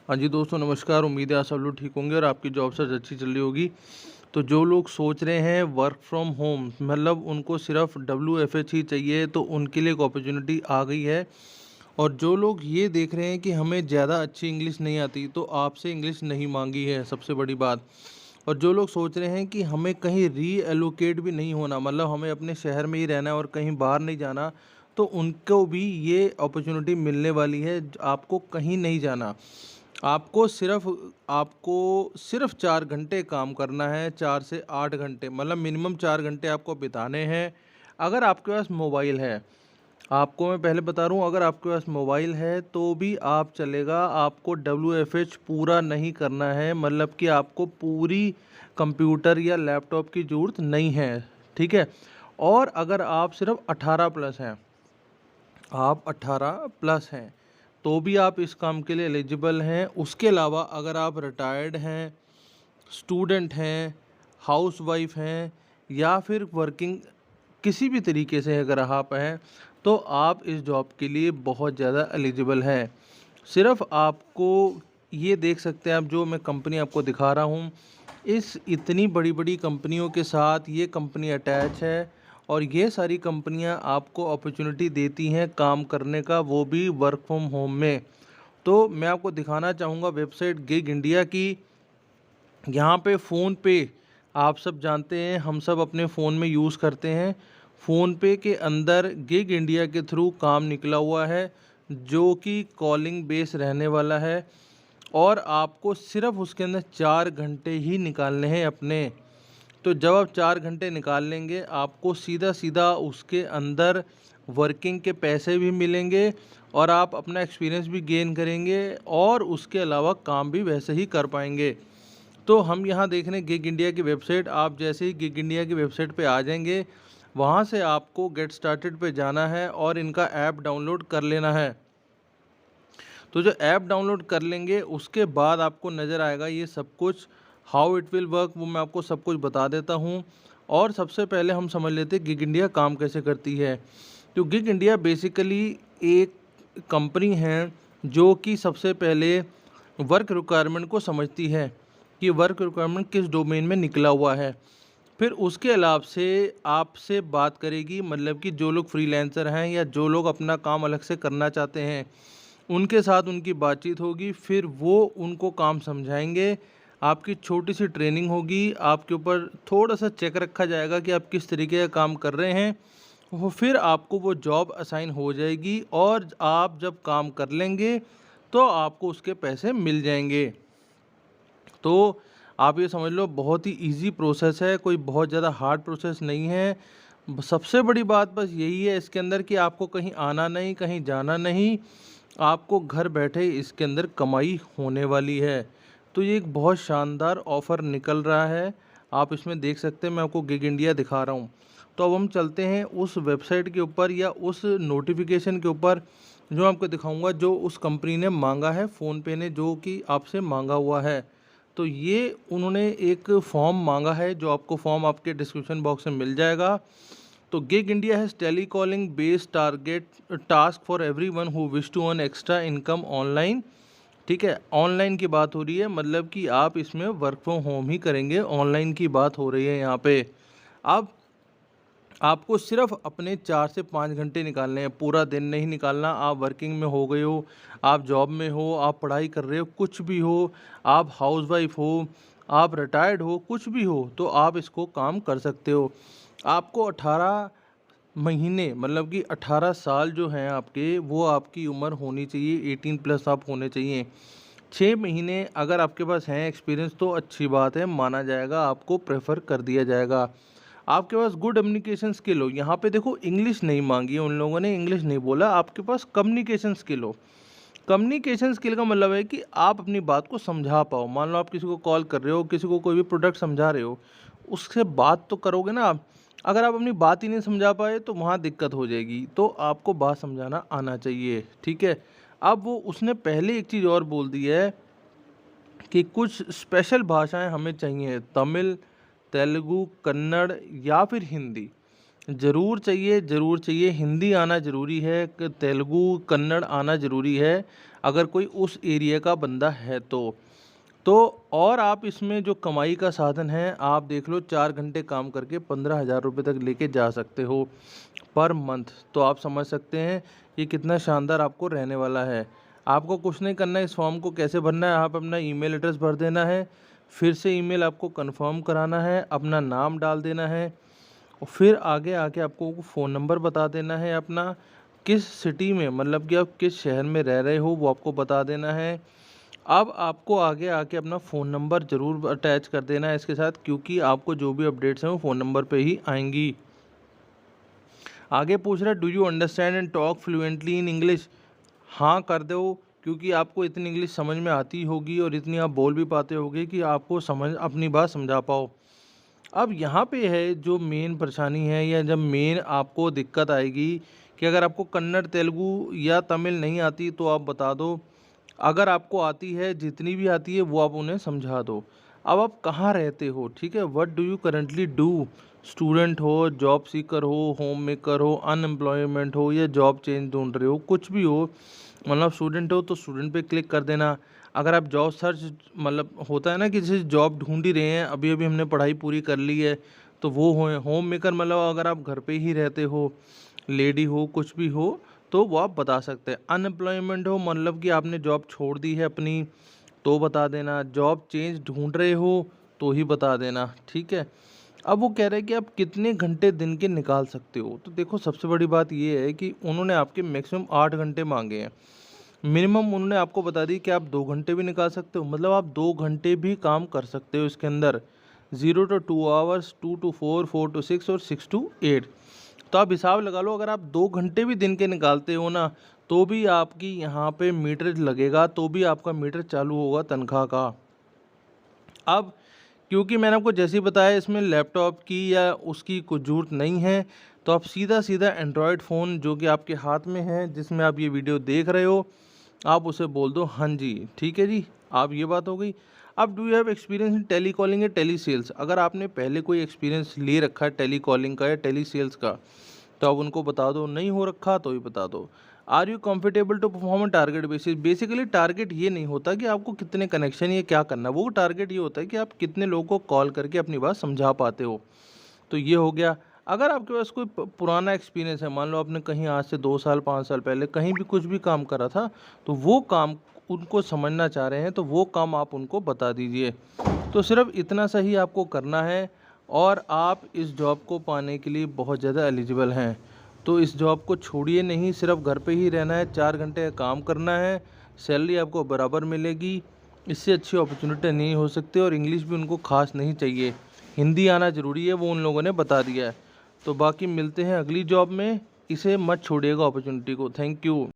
हाँ जी दोस्तों, नमस्कार। उम्मीद है आप सब लोग ठीक होंगे और आपकी जॉब सर्च अच्छी चल रही होगी। तो जो लोग सोच रहे हैं वर्क फ्रॉम होम, मतलब उनको सिर्फ WFH ही चाहिए, तो उनके लिए एक अपॉर्चुनिटी आ गई है। और जो लोग ये देख रहे हैं कि हमें ज़्यादा अच्छी इंग्लिश नहीं आती, तो आपसे इंग्लिश नहीं मांगी है, सबसे बड़ी बात। और जो लोग सोच रहे हैं कि हमें कहीं रीएलोकेट भी नहीं होना, मतलब हमें अपने शहर में ही रहना है और कहीं बाहर नहीं जाना, तो उनको भी ये अपॉर्चुनिटी मिलने वाली है। आपको कहीं नहीं जाना। आपको सिर्फ 4 घंटे काम करना है, 4 से 8 घंटे, मतलब मिनिमम 4 घंटे आपको बिताने हैं। अगर आपके पास मोबाइल है, आपको मैं पहले बता रहा हूँ, अगर आपके पास मोबाइल है तो भी आप चलेगा। आपको WFH पूरा नहीं करना है, मतलब कि आपको पूरी कंप्यूटर या लैपटॉप की ज़रूरत नहीं है, ठीक है। और अगर आप सिर्फ 18 प्लस हैं, आप 18 प्लस हैं, तो भी आप इस काम के लिए एलिजिबल हैं। उसके अलावा अगर आप रिटायर्ड हैं, स्टूडेंट हैं, हाउसवाइफ हैं, या फिर वर्किंग किसी भी तरीके से अगर आप हैं, तो आप इस जॉब के लिए बहुत ज़्यादा एलिजिबल हैं। सिर्फ आपको ये देख सकते हैं आप, जो मैं कंपनी आपको दिखा रहा हूँ, इस इतनी बड़ी बड़ी कंपनियों के साथ ये कंपनी अटैच है। और ये सारी कंपनियां आपको अपॉर्चुनिटी देती हैं काम करने का, वो भी वर्क फ्रॉम होम में। तो मैं आपको दिखाना चाहूँगा वेबसाइट गिग इंडिया की। यहाँ पे फ़ोन पे, आप सब जानते हैं, हम सब अपने फ़ोन में यूज़ करते हैं। फ़ोन पे के अंदर गिग इंडिया के थ्रू काम निकला हुआ है, जो कि कॉलिंग बेस रहने वाला है। और आपको सिर्फ उसके अंदर 4 घंटे ही निकालने हैं अपने। तो जब आप 4 घंटे निकाल लेंगे, आपको सीधा सीधा उसके अंदर वर्किंग के पैसे भी मिलेंगे, और आप अपना एक्सपीरियंस भी गेन करेंगे, और उसके अलावा काम भी वैसे ही कर पाएंगे। तो हम यहाँ देख रहे हैं गिग इंडिया की वेबसाइट। आप जैसे ही गिग इंडिया की वेबसाइट पे आ जाएंगे, वहाँ से आपको गेट स्टार्टेड पे जाना है और इनका ऐप डाउनलोड कर लेना है। तो जो ऐप डाउनलोड कर लेंगे, उसके बाद आपको नज़र आएगा ये सब कुछ, हाउ इट विल वर्क, वो मैं आपको सब कुछ बता देता हूँ। और सबसे पहले हम समझ लेते हैं गिग इंडिया काम कैसे करती है। तो गिग इंडिया बेसिकली एक कंपनी है जो कि सबसे पहले वर्क रिक्वायरमेंट को समझती है कि वर्क रिक्वायरमेंट किस डोमेन में निकला हुआ है। फिर उसके अलावा से आपसे बात करेगी, मतलब कि जो लोग फ्रीलांसर हैं या जो लोग अपना काम अलग से करना चाहते हैं, उनके साथ उनकी बातचीत होगी। फिर वो उनको काम समझाएंगे, आपकी छोटी सी ट्रेनिंग होगी, आपके ऊपर थोड़ा सा चेक रखा जाएगा कि आप किस तरीके का काम कर रहे हैं। वो फिर आपको वो जॉब असाइन हो जाएगी, और आप जब काम कर लेंगे तो आपको उसके पैसे मिल जाएंगे। तो आप ये समझ लो, बहुत ही इजी प्रोसेस है, कोई बहुत ज़्यादा हार्ड प्रोसेस नहीं है। सबसे बड़ी बात बस यही है इसके अंदर कि आपको कहीं आना नहीं, कहीं जाना नहीं, आपको घर बैठे इसके अंदर कमाई होने वाली है। तो ये एक बहुत शानदार ऑफ़र निकल रहा है, आप इसमें देख सकते हैं। मैं आपको गिग इंडिया दिखा रहा हूँ। तो अब हम चलते हैं उस वेबसाइट के ऊपर या उस नोटिफिकेशन के ऊपर, जो आपको दिखाऊंगा, जो उस कंपनी ने मांगा है, फ़ोनपे ने जो कि आपसे मांगा हुआ है। तो ये उन्होंने एक फॉर्म मांगा है, जो आपको फॉर्म आपके डिस्क्रिप्शन बॉक्स में मिल जाएगा। तो Gig India has telecalling based target task for everyone who wish to earn extra income online. ठीक है, ऑनलाइन की बात हो रही है, मतलब कि आप इसमें वर्क फ्रॉम होम ही करेंगे, ऑनलाइन की बात हो रही है यहाँ पे। अब आपको सिर्फ अपने 4 से 5 घंटे निकालने हैं, पूरा दिन नहीं निकालना। आप वर्किंग में हो गए हो, आप जॉब में हो, आप पढ़ाई कर रहे हो, कुछ भी हो, आप हाउसवाइफ हो, आप रिटायर्ड हो, कुछ भी हो, तो आप इसको काम कर सकते हो। आपको 18 महीने, मतलब कि 18 साल जो हैं आपके, वो आपकी उम्र होनी चाहिए, 18 प्लस आप होने चाहिए। 6 महीने अगर आपके पास हैं एक्सपीरियंस, तो अच्छी बात है, माना जाएगा, आपको प्रेफर कर दिया जाएगा। आपके पास गुड कम्युनिकेशन स्किल हो, यहाँ पे देखो इंग्लिश नहीं मांगी है उन लोगों ने, इंग्लिश नहीं बोला, आपके पास कम्युनिकेशन स्किल हो। कम्युनिकेशन स्किल का मतलब है कि आप अपनी बात को समझा पाओ। मान लो आप किसी को कॉल कर रहे हो, किसी को कोई भी प्रोडक्ट समझा रहे हो, उससे बात तो करोगे ना आप। अगर आप अपनी बात ही नहीं समझा पाए, तो वहाँ दिक्कत हो जाएगी। तो आपको बात समझाना आना चाहिए, ठीक है। अब वो उसने पहले एक चीज़ और बोल दी है कि कुछ स्पेशल भाषाएं हमें चाहिए, तमिल, तेलुगु, कन्नड़ या फिर हिंदी। ज़रूर चाहिए, ज़रूर चाहिए। हिंदी आना ज़रूरी है, तेलुगु, कन्नड़ आना ज़रूरी है, अगर कोई उस एरिया का बंदा है तो। तो और आप इसमें जो कमाई का साधन है, आप देख लो 4 घंटे काम करके 15,000 रुपये तक लेके जा सकते हो पर मंथ। तो आप समझ सकते हैं ये कितना शानदार आपको रहने वाला है। आपको कुछ नहीं करना है, इस फॉर्म को कैसे भरना है, आप अपना ईमेल एड्रेस भर देना है, फिर से ईमेल आपको कंफर्म कराना है, अपना नाम डाल देना है और फिर आगे आके आपको फ़ोन नंबर बता देना है अपना, किस सिटी में मतलब कि आप किस शहर में रह रहे हो वो आपको बता देना है। अब आपको आगे आके अपना फ़ोन नंबर ज़रूर अटैच कर देना है इसके साथ, क्योंकि आपको जो भी अपडेट्स हैं वो फ़ोन नंबर पे ही आएंगी। आगे पूछ रहा है do you understand and talk fluently in English. हाँ कर दो, क्योंकि आपको इतनी इंग्लिश समझ में आती होगी और इतनी आप बोल भी पाते होगे कि आपको समझ अपनी बात समझा पाओ। अब यहाँ पे है जो मेन परेशानी है या जब मेन आपको दिक्कत आएगी कि अगर आपको कन्नड़, तेलुगु या तमिल नहीं आती तो आप बता दो, अगर आपको आती है, जितनी भी आती है वो आप उन्हें समझा दो। अब आप कहाँ रहते हो, ठीक है, what do you currently do, student हो, जॉब सीकर हो, होम मेकर हो, अनएम्प्लॉयमेंट हो या जॉब चेंज ढूंढ रहे हो, कुछ भी हो, मतलब स्टूडेंट हो तो स्टूडेंट पे क्लिक कर देना। अगर आप जॉब सर्च मतलब होता है ना कि जैसे जॉब ढूंढ ही रहे हैं, अभी अभी हमने पढ़ाई पूरी कर ली है, तो वो हो होम मेकर मतलब अगर आप घर पे ही रहते हो, लेडी हो, कुछ भी हो, तो वो आप बता सकते हैं। अनएम्प्लॉयमेंट हो मतलब कि आपने जॉब छोड़ दी है अपनी, तो बता देना। जॉब चेंज ढूंढ रहे हो तो ही बता देना, ठीक है। अब वो कह रहे हैं कि आप कितने घंटे दिन के निकाल सकते हो, तो देखो सबसे बड़ी बात ये है कि उन्होंने आपके मैक्सिमम 8 घंटे मांगे हैं। मिनिमम उन्होंने आपको बता दी कि आप 2 घंटे भी निकाल सकते हो, मतलब आप 2 घंटे भी काम कर सकते हो इसके अंदर। 0 to 2 आवर्स, 2 to 4, 4 to 6 और 6 to 8। तो आप हिसाब लगा लो, अगर आप 2 घंटे भी दिन के निकालते हो ना, तो भी आपकी यहाँ पे मीटर लगेगा, तो भी आपका मीटर चालू होगा तनख्वाह का। अब क्योंकि मैंने आपको जैसे ही बताया इसमें लैपटॉप की या उसकी कुछ ज़रूरत नहीं है, तो आप सीधा सीधा एंड्रॉयड फ़ोन जो कि आपके हाथ में है, जिसमें आप ये वीडियो देख रहे हो, आप उसे बोल दो हाँ जी, ठीक है जी। आप ये बात हो गई। अब do you have experience in telecalling या टेली सेल्स, अगर आपने पहले कोई एक्सपीरियंस ले रखा है टेली कॉलिंग का या टेली सेल्स का, तो आप उनको बता दो। नहीं हो रखा तो भी बता दो। Are you comfortable to perform target basis, basically target ये नहीं होता कि आपको कितने कनेक्शन ये क्या करना, वो टारगेट ये होता है कि आप कितने लोगों को कॉल करके अपनी बात समझा पाते हो। तो ये हो गया। अगर आपके पास कोई पुराना एक्सपीरियंस है, मान लो आपने कहीं आज से 2 साल 5 साल पहले कहीं भी कुछ भी काम करा था, तो वो काम उनको समझना चाह रहे हैं, तो वो काम आप उनको बता दीजिए। तो सिर्फ इतना सा ही आपको करना है और आप इस जॉब को पाने के लिए बहुत ज़्यादा एलिजिबल हैं। तो इस जॉब को छोड़िए नहीं, सिर्फ घर पे ही रहना है, 4 घंटे का काम करना है, सैलरी आपको बराबर मिलेगी। इससे अच्छी अपॉर्चुनिटी नहीं हो सकती और इंग्लिश भी उनको खास नहीं चाहिए, हिंदी आना ज़रूरी है, वो उन लोगों ने बता दिया है। तो बाकी मिलते हैं अगली जॉब में, इसे मत छोड़िएगा अपॉर्चुनिटी को। Thank you.